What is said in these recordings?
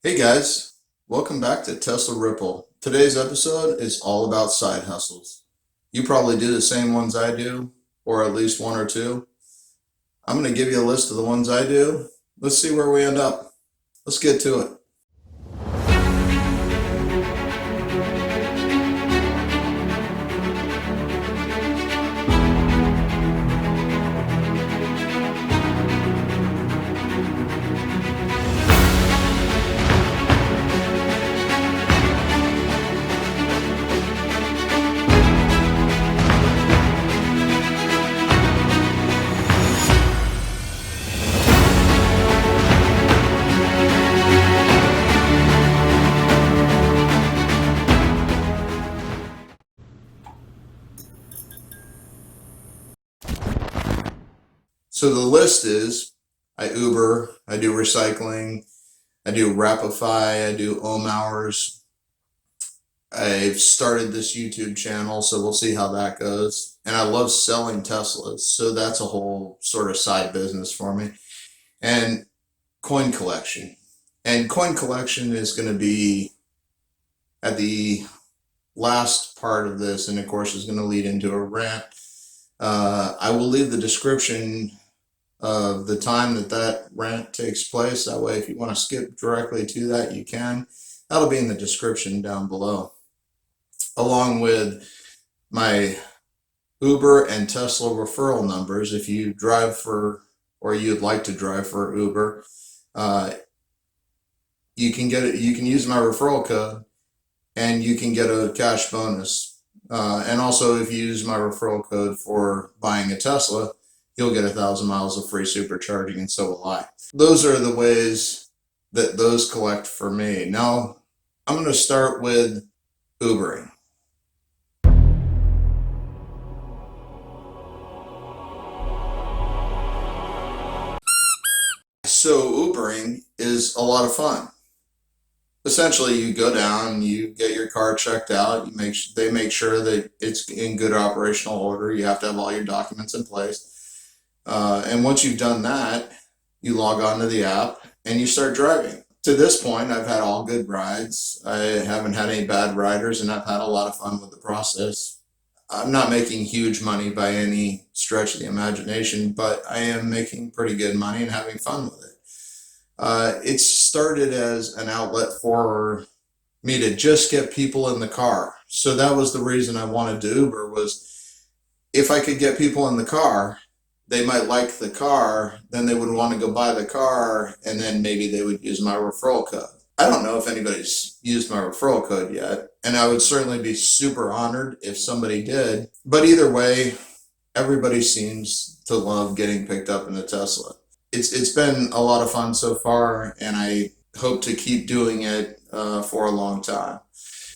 Hey guys, welcome back to Tesla Ripple. Today's episode is all about side hustles. You probably do the same ones I do, or at least one or two. I'm going to give you a list of the ones I do. Let's see where we end up. Let's get to it. So the list is I Uber, I do recycling, I do Rapify, I do Ohm hours. I've started this YouTube channel, so we'll see how that goes. And I love selling Teslas, so that's a whole sort of side business for me. And coin collection. And coin collection is going to be at the last part of this, and of course is going to lead into a rant. I will leave the description of the time that rant takes place. That way, if you want to skip directly to that, you can. That'll be in the description down below, along with my Uber and Tesla referral numbers. If you drive for, or you'd like to drive for Uber, you can get it. You can use my referral code, and you can get a cash bonus. And also, if you use my referral code for buying a Tesla, you'll get 1,000 miles of free supercharging, and so will I. Those are the ways that those collect for me. Now, I'm going to start with Ubering. So Ubering is a lot of fun. Essentially, you go down, you get your car checked out, they make sure that it's in good operational order. You have to have all your documents in place. And once you've done that, you log on to the app and you start driving. To this point, I've had all good rides. I haven't had any bad riders, and I've had a lot of fun with the process. I'm not making huge money by any stretch of the imagination, but I am making pretty good money and having fun with it. It started as an outlet for me to just get people in the car. So that was the reason I wanted to Uber, was if I could get people in the car, they might like the car, then they would want to go buy the car, and then maybe they would use my referral code. I don't know if anybody's used my referral code yet, and I would certainly be super honored if somebody did. But either way, everybody seems to love getting picked up in a Tesla. It's been a lot of fun so far, and I hope to keep doing it for a long time.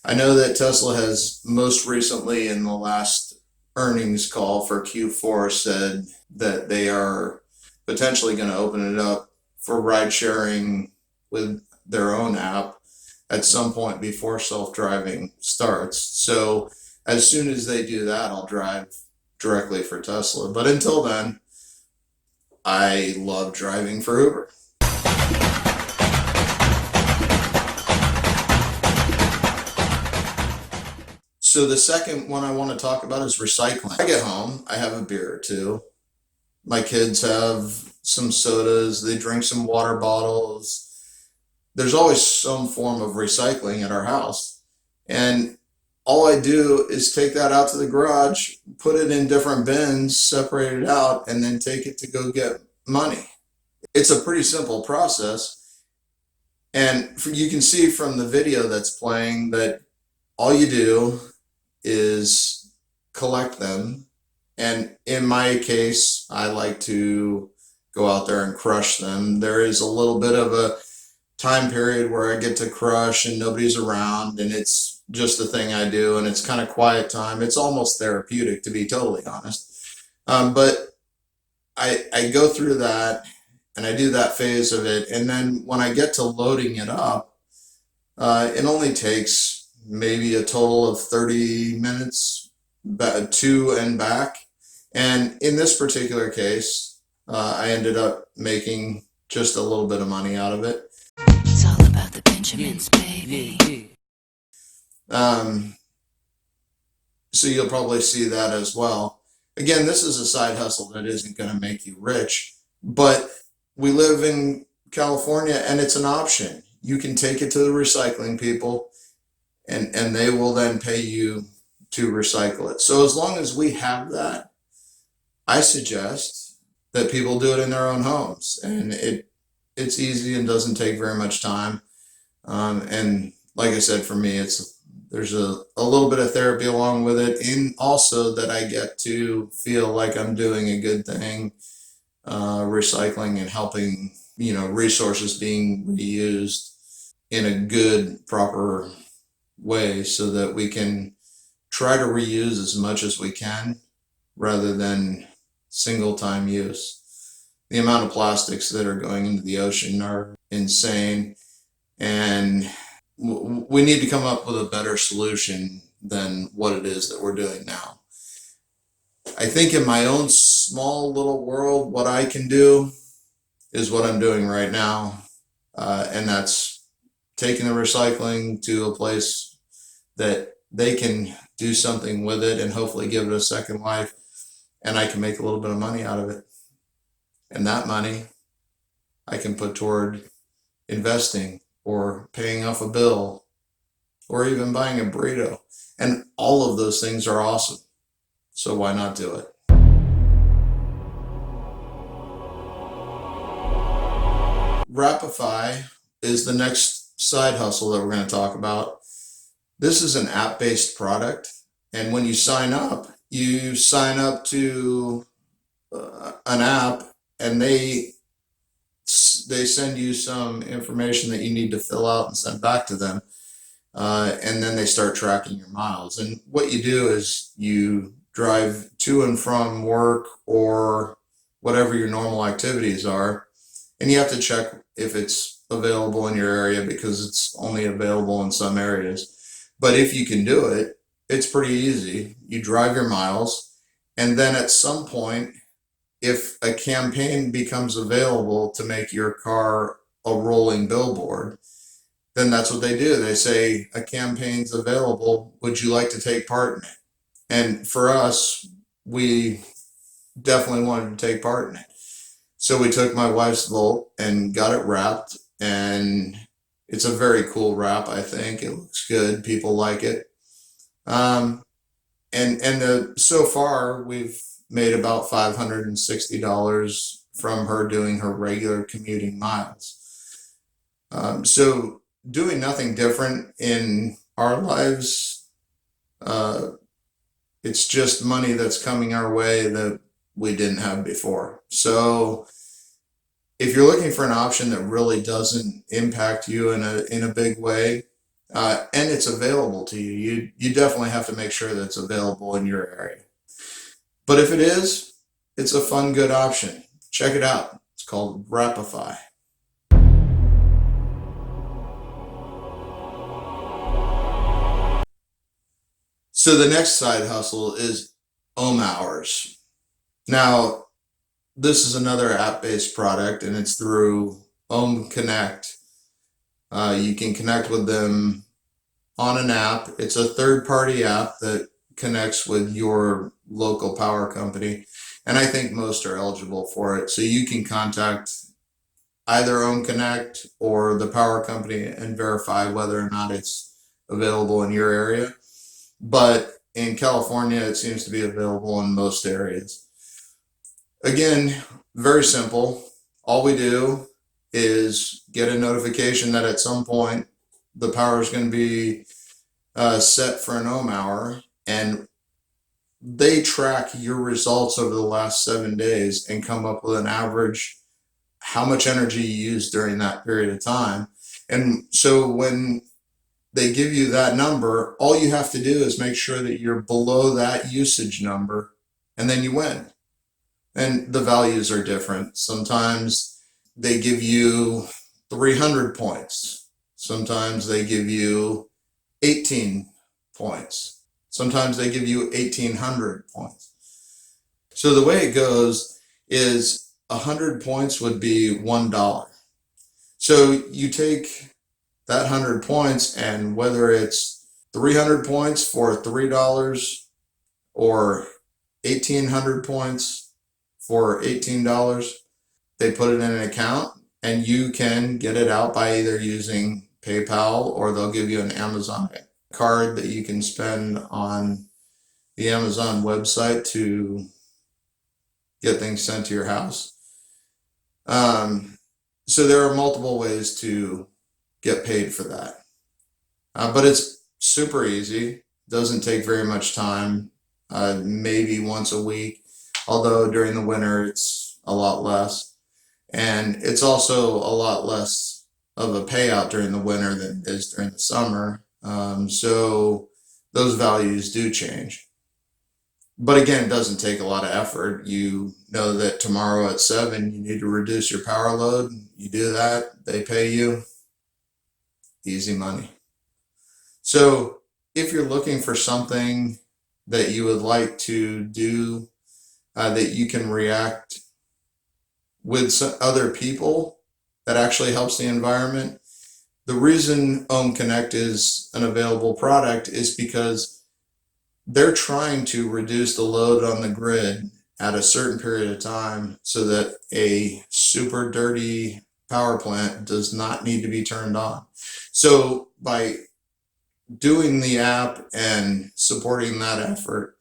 I know that Tesla has most recently, in the last earnings call for Q4, said that they are potentially going to open it up for ride sharing with their own app at some point before self-driving starts. So as soon as they do that, I'll drive directly for Tesla. But until then, I love driving for Uber. So the second one I want to talk about is recycling. I get home, I have a beer or two. My kids have some sodas, they drink some water bottles. There's always some form of recycling at our house. And all I do is take that out to the garage, put it in different bins, separate it out, and then take it to go get money. It's a pretty simple process. And you can see from the video that's playing that all you do is collect them. And in my case, I like to go out there and crush them. There is a little bit of a time period where I get to crush and nobody's around, and it's just a thing I do, and it's kind of quiet time. It's almost therapeutic, to be totally honest. But I go through that and I do that phase of it. And then when I get to loading it up, it only takes maybe a total of 30 minutes to and back. And in this particular case, I ended up making just a little bit of money out of it. It's all about the Benjamins, baby. Um, so you'll probably see that as well. Again, this is a side hustle that isn't going to make you rich, but we live in California and it's an option. You can take it to the recycling people and they will then pay you to recycle it. So as long as we have that, I suggest that people do it in their own homes, and it's easy and doesn't take very much time. And like I said, for me, there's a little bit of therapy along with it, and also that I get to feel like I'm doing a good thing, recycling and helping, resources being reused in a good, proper way so that we can try to reuse as much as we can rather than single time use. The amount of plastics that are going into the ocean are insane, and we need to come up with a better solution than what it is that we're doing now. I think in my own small little world, what I can do is what I'm doing right now, and that's taking the recycling to a place that they can do something with it and hopefully give it a second life, and I can make a little bit of money out of it. And that money I can put toward investing or paying off a bill or even buying a burrito. And all of those things are awesome. So why not do it? Rapify is the next side hustle that we're going to talk about. This is an app-based product, and when you sign up to an app, and they send you some information that you need to fill out and send back to them, and then they start tracking your miles. And what you do is you drive to and from work or whatever your normal activities are, and you have to check if it's available in your area because it's only available in some areas. But if you can do it, it's pretty easy. You drive your miles, and then at some point, if a campaign becomes available to make your car a rolling billboard, then that's what they do. They say, a campaign's available. Would you like to take part in it? And for us, we definitely wanted to take part in it. So we took my wife's Volt and got it wrapped, and it's a very cool wrap, I think. It looks good. People like it. Um, so far, we've made about $560 from her doing her regular commuting miles. So doing nothing different in our lives, it's just money that's coming our way that we didn't have before. So if you're looking for an option that really doesn't impact you in a big way, and it's available to you, you definitely have to make sure that it's available in your area. But if it is, it's a fun, good option. Check it out. It's called Rapify. So the next side hustle is Ohm Hours. Now, this is another app-based product, and it's through Ohm Connect. You can connect with them on an app. It's a third-party app that connects with your local power company, and I think most are eligible for it. So you can contact either Ohm Connect or the power company and verify whether or not it's available in your area. But in California, it seems to be available in most areas. Again, very simple. All we do is get a notification that at some point the power is going to be set for an ohm hour, and they track your results over the last 7 days and come up with an average how much energy you used during that period of time. And so when they give you that number, all you have to do is make sure that you're below that usage number, and then you win. And the values are different. Sometimes they give you 300 points. Sometimes they give you 18 points. Sometimes they give you 1,800 points. So the way it goes is 100 points would be $1. So you take that 100 points, and whether it's 300 points for $3 or 1,800 points for $18, they put it in an account and you can get it out by either using PayPal, or they'll give you an Amazon card that you can spend on the Amazon website to get things sent to your house. So there are multiple ways to get paid for that. But it's super easy. Doesn't take very much time, maybe once a week, although during the winter it's a lot less. And it's also a lot less of a payout during the winter than it is during the summer. So those values do change. But again, it doesn't take a lot of effort. You know that tomorrow at 7 you need to reduce your power load. You do that, they pay you. Easy money. So if you're looking for something that you would like to do, that you can react with some other people that actually helps the environment, the reason Ohm Connect is an available product is because they're trying to reduce the load on the grid at a certain period of time so that a super dirty power plant does not need to be turned on. So by doing the app and supporting that effort,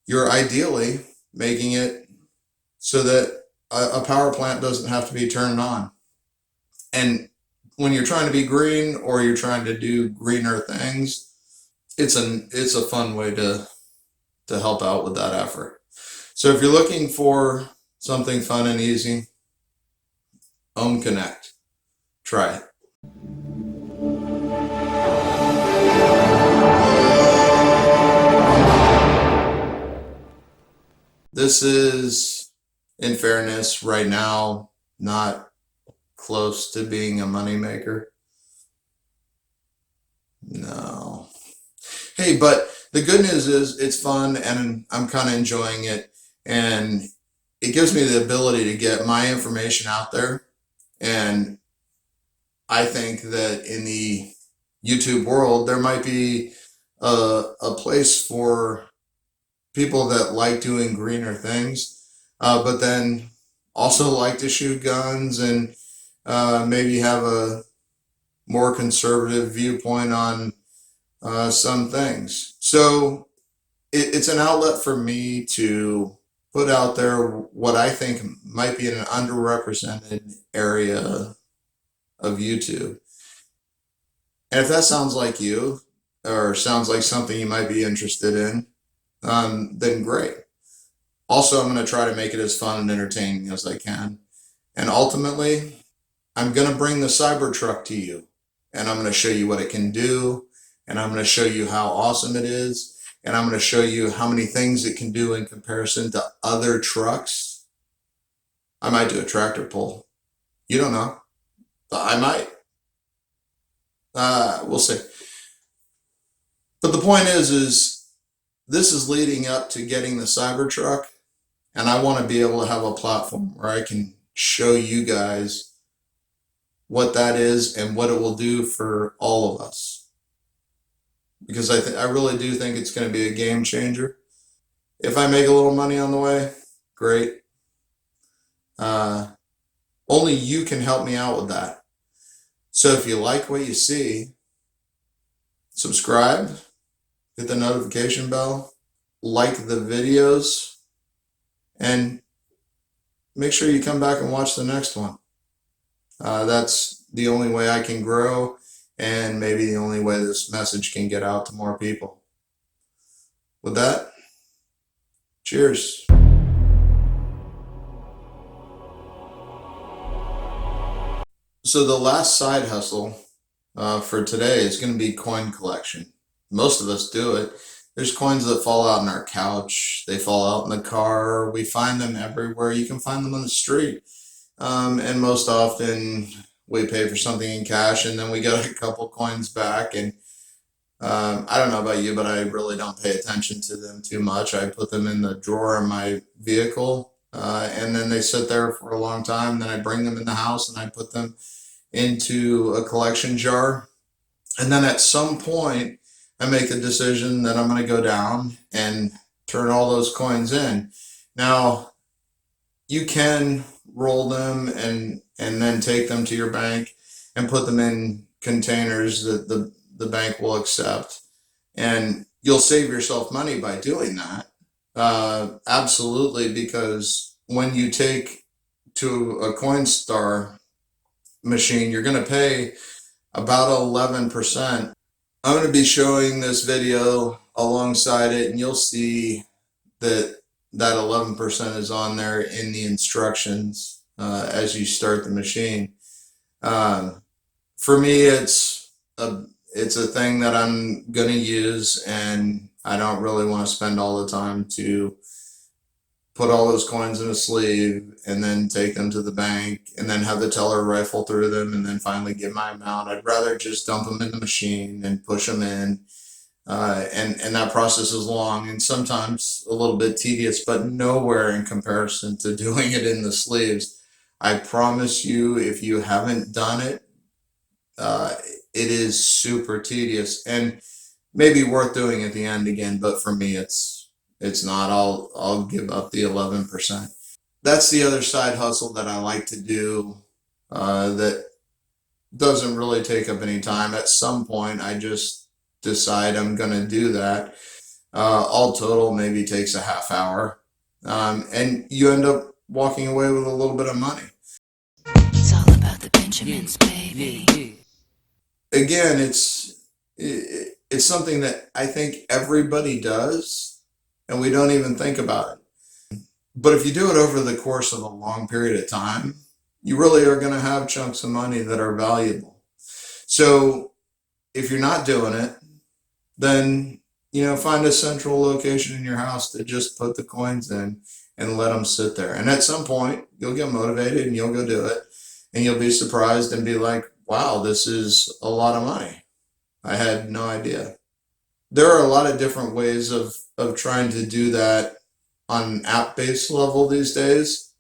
you're ideally making it so that a power plant doesn't have to be turned on. And when you're trying to be green or you're trying to do greener things, it's a fun way to help out with that effort. So if you're looking for something fun and easy, Ohm Connect, try it. This is, in fairness, right now, not close to being a moneymaker. No. Hey, but the good news is it's fun and I'm kind of enjoying it. And it gives me the ability to get my information out there. And I think that in the YouTube world, there might be a place for people that like doing greener things, but then also like to shoot guns and maybe have a more conservative viewpoint on some things. So it's an outlet for me to put out there what I think might be an underrepresented area of YouTube. And if that sounds like you, or sounds like something you might be interested in, then great. Also, I'm going to try to make it as fun and entertaining as I can. And ultimately, I'm going to bring the Cybertruck to you. And I'm going to show you what it can do. And I'm going to show you how awesome it is. And I'm going to show you how many things it can do in comparison to other trucks. I might do a tractor pull. You don't know. But I might. We'll see. But the point is this is leading up to getting the Cybertruck. And I want to be able to have a platform where I can show you guys what that is and what it will do for all of us. Because I really do think it's going to be a game changer. If I make a little money on the way, great. Only you can help me out with that. So if you like what you see, subscribe, hit the notification bell, like the videos, and make sure you come back and watch the next one. That's the only way I can grow, and maybe the only way this message can get out to more people. With that, cheers. So the last side hustle for today is going to be coin collection. Most of us do it. There's coins that fall out on our couch. They fall out in the car. We find them everywhere. You can find them on the street. And most often we pay for something in cash and then we get a couple coins back. And I don't know about you, but I really don't pay attention to them too much. I put them in the drawer of my vehicle and then they sit there for a long time. Then I bring them in the house and I put them into a collection jar. And then at some point, I make the decision that I'm going to go down and turn all those coins in. Now, you can roll them and then take them to your bank and put them in containers that the bank will accept. And you'll save yourself money by doing that. Absolutely, because when you take to a Coinstar machine, you're going to pay about 11%. I'm going to be showing this video alongside it, and you'll see that that 11% is on there in the instructions as you start the machine. For me, it's a thing that I'm going to use, and I don't really want to spend all the time to put all those coins in a sleeve and then take them to the bank and then have the teller rifle through them and then finally get my amount. I'd rather just dump them in the machine and push them in. And that process is long and sometimes a little bit tedious, but nowhere in comparison to doing it in the sleeves. I promise you, if you haven't done it, it is super tedious and maybe worth doing at the end again. But for me, it's not. I'll give up the 11%. That's the other side hustle that I like to do. That doesn't really take up any time. At some point, I just decide I'm going to do that. All total maybe takes a half hour, and you end up walking away with a little bit of money. It's all about the Benjamins, baby. Again, it's something that I think everybody does, and we don't even think about it. But if you do it over the course of a long period of time, you really are going to have chunks of money that are valuable. So if you're not doing it, then find a central location in your house to just put the coins in and let them sit there. And at some point, you'll get motivated and you'll go do it, and you'll be surprised and be like, "Wow, this is a lot of money. I had no idea." There are a lot of different ways of trying to do that on an app-based level these days,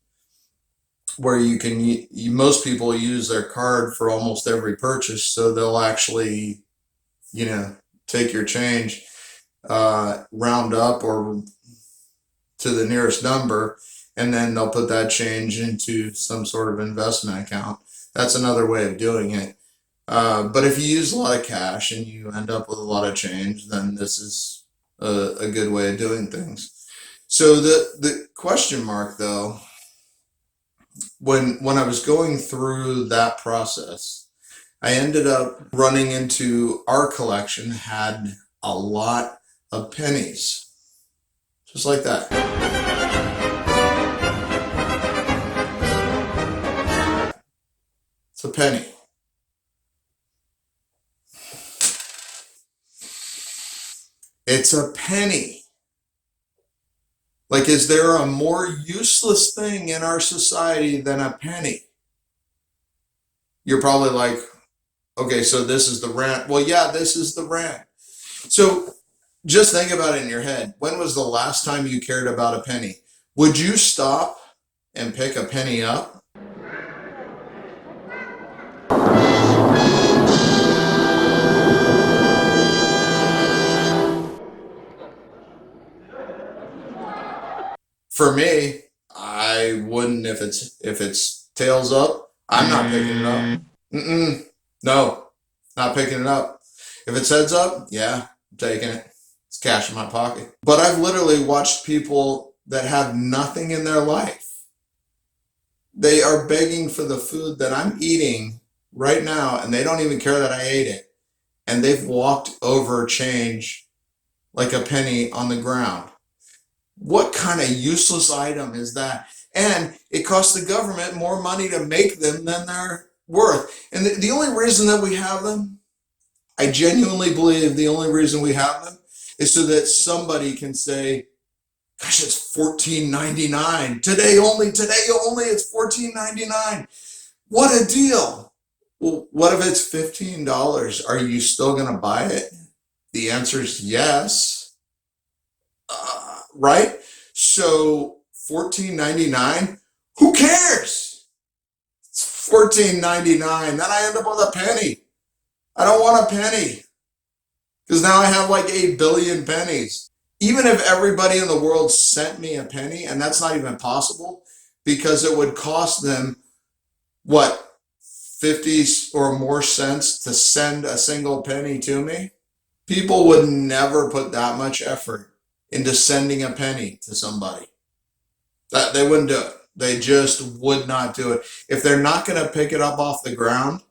where most people use their card for almost every purchase, so they'll actually take your change, round up or to the nearest number, and then they'll put that change into some sort of investment account. That's another way of doing it. But if you use a lot of cash and you end up with a lot of change, then this is a good way of doing things. So the question mark, though, when I was going through that process, I ended up running into our collection had a lot of pennies, just like that. It's a penny. It's a penny. Like, is there a more useless thing in our society than a penny? You're probably like, okay, so this is the rant. Well, yeah, this is the rant. So just think about it in your head. When was the last time you cared about a penny? Would you stop and pick a penny up? For me, I wouldn't. If it's tails up, I'm not picking it up. No, not picking it up. If it's heads up, yeah, I'm taking it. It's cash in my pocket. But I've literally watched people that have nothing in their life. They are begging for the food that I'm eating right now, and they don't even care that I ate it. And they've walked over change like a penny on the ground. What kind of useless item is that? And it costs the government more money to make them than they're worth. And the only reason that we have them, I genuinely believe the only reason we have them is so that somebody can say, gosh, it's $14.99. Today only, it's $14.99. What a deal. Well, what if it's $15? Are you still going to buy it? The answer is yes. Right? So $14.99, who cares? It's 14.99. Then I end up with a penny. I don't want a penny because now I have like 8 billion pennies. Even if everybody in the world sent me a penny, and that's not even possible because it would cost them what, 50 or more cents to send a single penny to me. People would never put that much effort into sending a penny to somebody. That they wouldn't do it. They just would not do it. If they're not going to pick it up off the ground,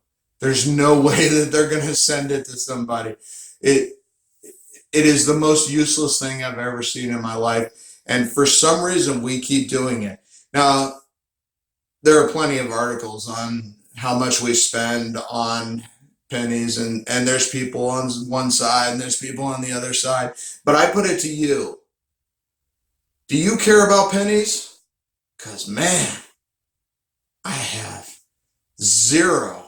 there's no way that they're going to send it to somebody. It it is the most useless thing I've ever seen in my life, and for some reason we keep doing it. Now, there are plenty of articles on how much we spend on pennies, and there's people on one side and there's people on the other side. But I put it to you, do you care about pennies? Because, man, I have zero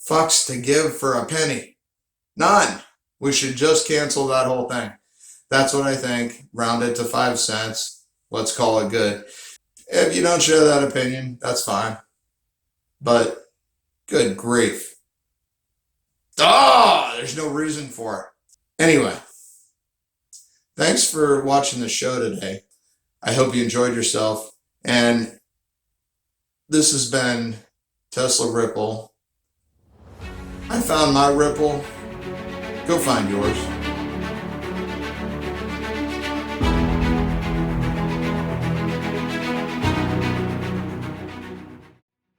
fucks to give for a penny. None. We should just cancel that whole thing. That's what I think. Round it to 5 cents. Let's call it good. If you don't share that opinion, that's fine. But good grief. There's no reason for it. Anyway, thanks for watching the show today. I hope you enjoyed yourself. And this has been Tesla Ripple. I found my Ripple. Go find yours.